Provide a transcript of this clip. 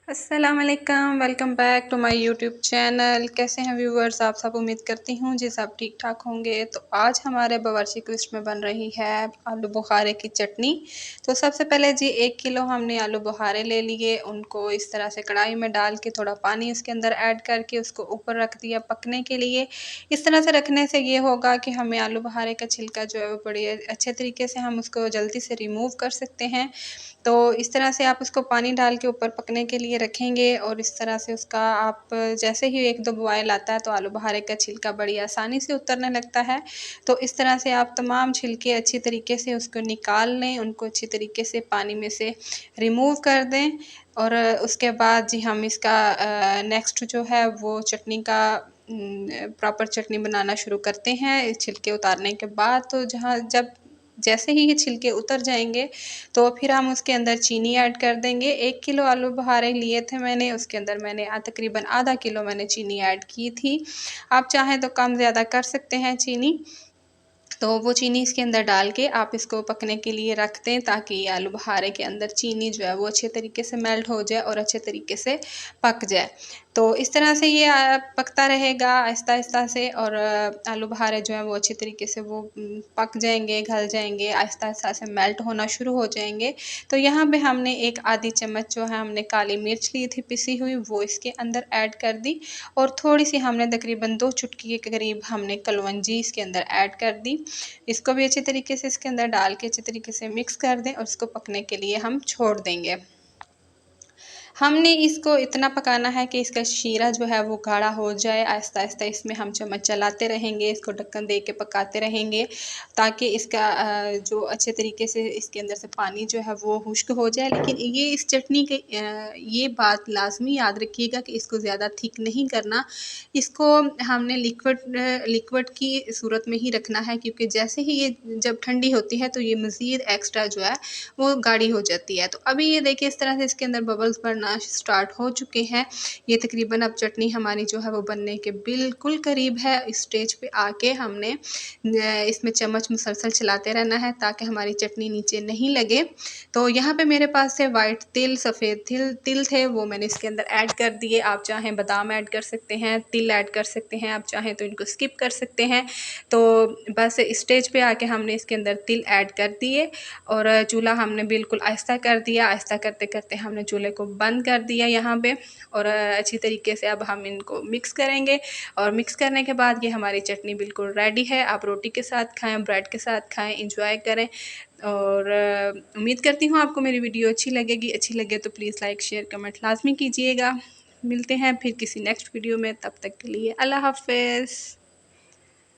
अस्सलामुअलैकुम, welcome back to my YouTube channel. कैसे हैं व्यूवर्स आप सब? उम्मीद करती हूँ जी सब ठीक ठाक होंगे। तो आज हमारे बावर्ची क्विस्ट में बन रही है आलू बुखारे की चटनी। तो सबसे पहले जी 1 किलो हमने आलू बुखारे ले लिए, उनको इस तरह से कढ़ाई में डाल के थोड़ा पानी उसके अंदर ऐड करके उसको ऊपर रख दिया पकने के लिए। इस तरह से रखने से ये होगा कि हमें आलू बुखारे का छिलका जो है वो बड़े अच्छे तरीके से हम उसको जल्दी से रिमूव कर सकते हैं। तो इस तरह से आप उसको पानी डाल के ऊपर पकने के लिए रखेंगे और इस तरह से उसका आप जैसे ही 1-2 बॉयल आता है तो आलू बुखारे का छिलका बड़ी आसानी से उतरने लगता है। तो इस तरह से आप तमाम छिलके अच्छी तरीके से उसको निकाल लें, उनको अच्छी तरीके से पानी में से रिमूव कर दें और उसके बाद जी हम इसका नेक्स्ट जो है वो चटनी का प्रॉपर चटनी बनाना शुरू करते हैं छिलके उतारने के बाद। तो जब जैसे ही ये छिलके उतर जाएँगे तो फिर हम उसके अंदर चीनी ऐड कर देंगे। 1 किलो आलू बुखारे लिए थे मैंने, उसके अंदर मैंने तकरीबन आधा किलो मैंने चीनी ऐड की थी। आप चाहें तो कम ज़्यादा कर सकते हैं चीनी। तो वो चीनी इसके अंदर डाल के आप इसको पकने के लिए रख दें ताकि आलू बुखारे के अंदर चीनी जो है वो अच्छे तरीके से मेल्ट हो जाए और अच्छे तरीके से पक जाए। तो इस तरह से ये पकता रहेगा आहिस्ता-आहिस्ता से और आलू बुखारे जो हैं वो अच्छे तरीके से वो पक जाएँगे, गल जाएँगे, आहिस्ता-आहिस्ता से मेल्ट होना शुरू हो जाएँगे। तो यहाँ पे हमने एक आधी चम्मच जो है हमने काली मिर्च ली थी पिसी हुई, वो इसके अंदर ऐड कर दी और थोड़ी-सी हमने तकरीबन 2 चुटकी के करीब हमने कलवंजी इसके अंदर ऐड कर दी। इसको भी अच्छे तरीके से इसके अंदर डाल के अच्छे तरीके से मिक्स कर दें और इसको पकने के लिए हम छोड़ देंगे। हमने इसको इतना पकाना है कि इसका शीरा जो है वो गाढ़ा हो जाए। आहिस्ता-आहिस्ता इसमें हम चम्मच चलाते रहेंगे, इसको ढक्कन दे के पकाते रहेंगे ताकि इसका जो अच्छे तरीके से इसके अंदर से पानी जो है वो खुश्क हो जाए। लेकिन ये इस चटनी के ये बात लाज़मी याद रखिएगा कि इसको ज़्यादा थिक नहीं करना। इसको हमने लिक्विड की सूरत में ही रखना है क्योंकि जैसे ही ये जब ठंडी होती है तो ये मज़ीद एक्स्ट्रा जो है वो गाढ़ी हो जाती है। तो अभी ये देखिए इस तरह से इसके अंदर बबल्स बनना स्टार्ट हो चुके हैं। ये तकरीबन अब चटनी हमारी जो है वो बनने के बिल्कुल करीब है। इस स्टेज पे आके हमने इसमें चम्मच मुसलसल चलाते रहना है ताकि हमारी चटनी नीचे नहीं लगे। तो यहाँ पे मेरे पास से वाइट तिल, सफ़ेद तिल थे वो मैंने इसके अंदर ऐड कर दिए। आप चाहें बादाम ऐड कर सकते हैं, तिल ऐड कर सकते हैं, आप चाहें तो इनको स्किप कर सकते हैं। तो बस स्टेज पे आके हमने इसके अंदर तिल ऐड कर दिए और चूल्हा हमने बिल्कुल आहिस्ता कर दिया। आहिस्ता करते-करते हमने चूल्हे को बंद कर दिया यहाँ पे और अच्छी तरीके से अब हम इनको मिक्स करेंगे और मिक्स करने के बाद ये हमारी चटनी बिल्कुल रेडी है। आप रोटी के साथ खाएँ, ब्रेड के साथ खाएँ, एंजॉय करें और उम्मीद करती हूँ आपको मेरी वीडियो अच्छी लगेगी। अच्छी लगे तो प्लीज़ लाइक, शेयर, कमेंट लाज़मी कीजिएगा। मिलते हैं फिर किसी नेक्स्ट वीडियो में, तब तक के लिए अल्लाह हाफ़िज़।